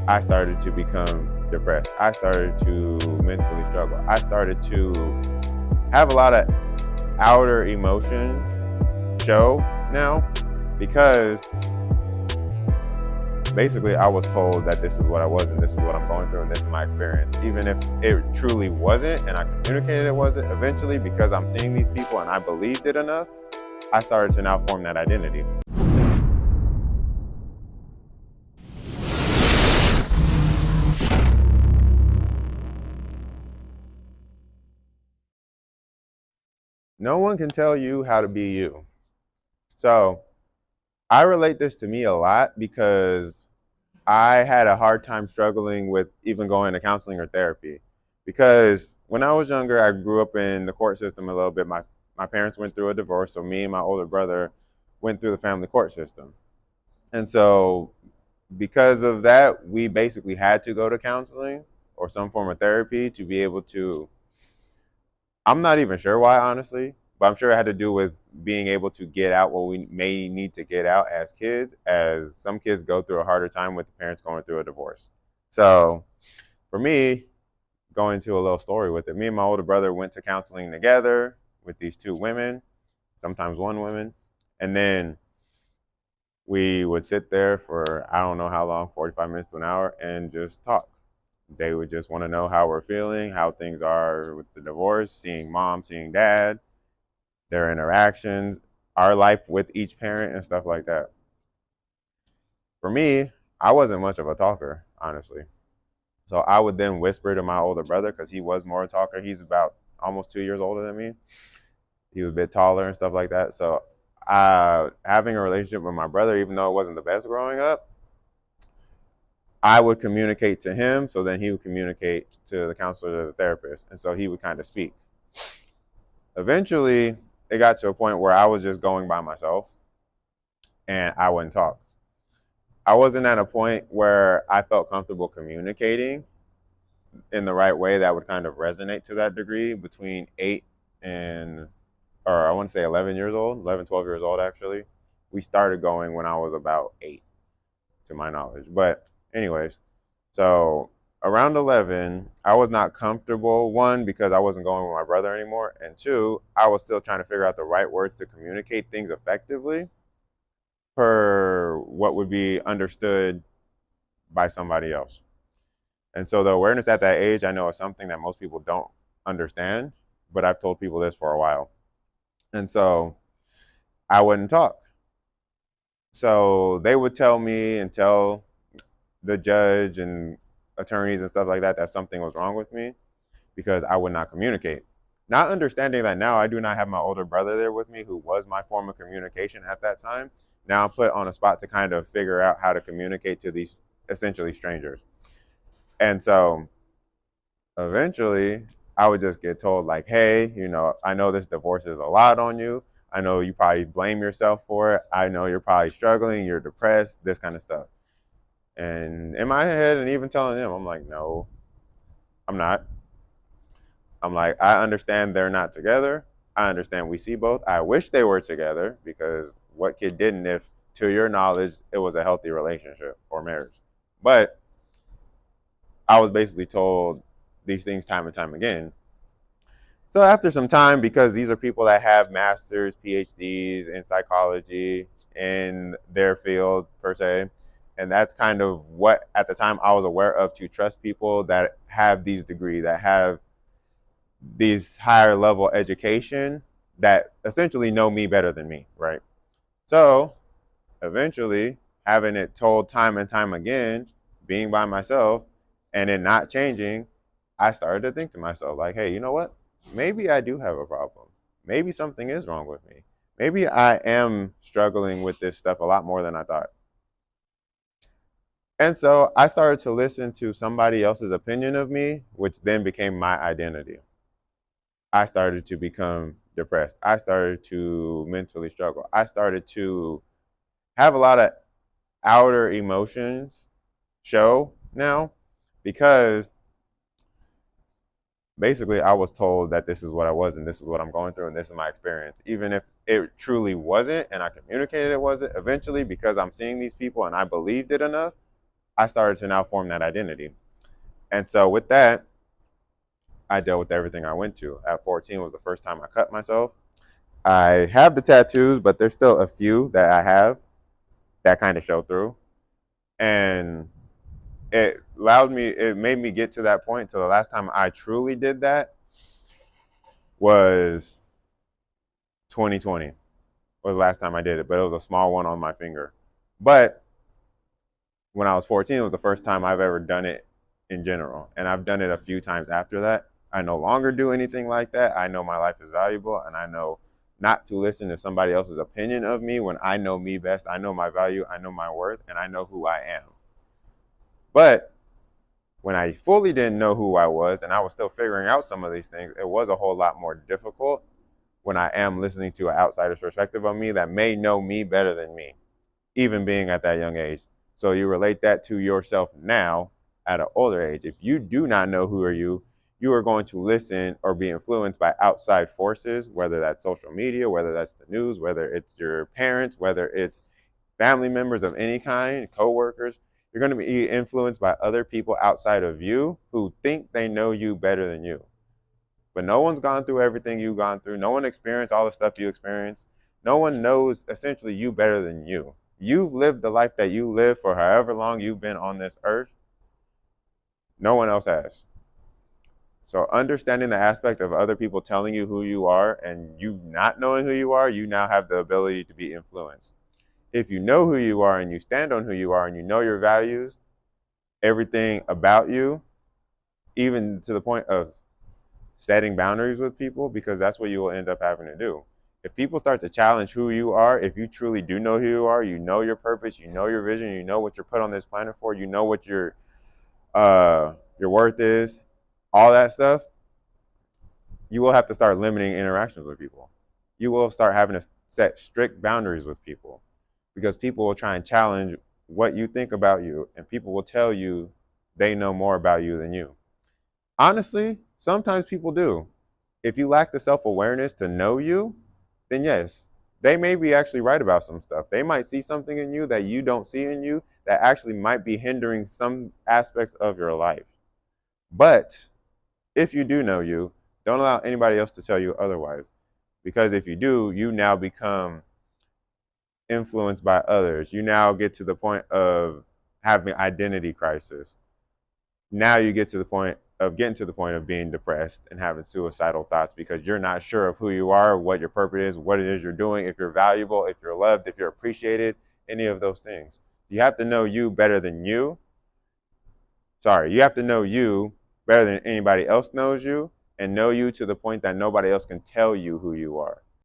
I started to become depressed. I started to mentally struggle. I started to have a lot of outer emotions show now because basically I was told that this is what I was and this is what I'm going through and this is my experience. Even if it truly wasn't and I communicated it wasn't, eventually because I'm seeing these people and I believed it enough, I started to now form that identity. No one can tell you how to be you. So I relate this to me a lot because I had a hard time struggling with even going to counseling or therapy. Because when I was younger, I grew up in the court system a little bit. My parents went through a divorce, so me and my older brother went through the family court system. And so, because of that, we basically had to go to counseling or some form of therapy to be able to. I'm not even sure why, honestly, but I'm sure it had to do with being able to get out what we may need to get out as kids, as some kids go through a harder time with the parents going through a divorce. So for me, going to a little story with it, me and my older brother went to counseling together with these two women, sometimes one woman, and then we would sit there for I don't know how long, 45 minutes to an hour, and just talk. They would just want to know how we're feeling, how things are with the divorce, seeing mom, seeing dad, their interactions, our life with each parent, and stuff like that. For me, I wasn't much of a talker, honestly. So I would then whisper to my older brother because he was more a talker. He's about almost 2 years older than me. He was a bit taller and stuff like that. So having a relationship with my brother, even though it wasn't the best growing up, I would communicate to him, so then he would communicate to the counselor or the therapist, and so he would kind of speak. Eventually, it got to a point where I was just going by myself and I wouldn't talk. I wasn't at a point where I felt comfortable communicating in the right way that would kind of resonate to that degree between 8 and, or I want to say 11 years old, 11, 12 years old actually. We started going when I was about 8, to my knowledge. But, anyways, so around 11, I was not comfortable. One, because I wasn't going with my brother anymore. And two, I was still trying to figure out the right words to communicate things effectively per what would be understood by somebody else. And so the awareness at that age, I know, is something that most people don't understand, but I've told people this for a while. And so I wouldn't talk. So they would tell me and tell the judge and attorneys and stuff like that that something was wrong with me because I would not communicate. Not understanding that now I do not have my older brother there with me who was my form of communication at that time. Now I'm put on a spot to kind of figure out how to communicate to these essentially strangers. And so eventually I would just get told, like, hey, I know this divorce is a lot on you. I know you probably blame yourself for it. I know you're probably struggling, you're depressed, this kind of stuff. And in my head, and even telling them, I'm like, no, I'm not. I'm like, I understand they're not together. I understand we see both. I wish they were together because what kid didn't if, to your knowledge, it was a healthy relationship or marriage? But I was basically told these things time and time again. So after some time, because these are people that have masters, PhDs in psychology in their field per se, and that's kind of what at the time I was aware of, to trust people that have these degrees, that have these higher level education, that essentially know me better than me, right? So eventually, having it told time and time again, being by myself, and it not changing, I started to think to myself, like, hey, you know what? Maybe I do have a problem. Maybe something is wrong with me. Maybe I am struggling with this stuff a lot more than I thought. And so I started to listen to somebody else's opinion of me, which then became my identity. I started to become depressed. I started to mentally struggle. I started to have a lot of outer emotions show now because basically I was told that this is what I was and this is what I'm going through and this is my experience. Even if it truly wasn't and I communicated it wasn't, eventually because I'm seeing these people and I believed it enough, I started to now form that identity. And so with that, I dealt with everything I went to. At 14 was the first time I cut myself. I have the tattoos, but there's still a few that I have that kind of show through. And it made me get to that point. So the last time I truly did that was 2020 was the last time I did it, but it was a small one on my finger. But when I was 14, it was the first time I've ever done it in general. And I've done it a few times after that. I no longer do anything like that. I know my life is valuable, and I know not to listen to somebody else's opinion of me when I know me best. I know my value, I know my worth, and I know who I am. But when I fully didn't know who I was and I was still figuring out some of these things, it was a whole lot more difficult when I am listening to an outsider's perspective on me that may know me better than me, even being at that young age. So you relate that to yourself now at an older age. If you do not know who are you are going to listen or be influenced by outside forces, whether that's social media, whether that's the news, whether it's your parents, whether it's family members of any kind, coworkers. You're going to be influenced by other people outside of you who think they know you better than you. But no one's gone through everything you've gone through. No one experienced all the stuff you experienced. No one knows essentially you better than you. You've lived the life that you live for however long you've been on this earth. No one else has. So understanding the aspect of other people telling you who you are and you not knowing who you are, you now have the ability to be influenced. If you know who you are and you stand on who you are and you know your values, everything about you, even to the point of setting boundaries with people, because that's what you will end up having to do. If people start to challenge who you are, if you truly do know who you are, you know your purpose, you know your vision, you know what you're put on this planet for, you know what your worth is, all that stuff, you will have to start limiting interactions with people. You will start having to set strict boundaries with people because people will try and challenge what you think about you, and people will tell you they know more about you than you. Honestly, sometimes people do. If you lack the self-awareness to know you, then yes, they may be actually right about some stuff. They might see something in you that you don't see in you that actually might be hindering some aspects of your life. But if you do know you, don't allow anybody else to tell you otherwise. Because if you do, you now become influenced by others. You now get to the point of having identity crisis. Now you get to the point of getting to the point of being depressed and having suicidal thoughts because you're not sure of who you are, what your purpose is, what it is you're doing, if you're valuable, if you're loved, if you're appreciated, any of those things. You have to know you better than you. Sorry, you have to know you better than anybody else knows you, and know you to the point that nobody else can tell you who you are.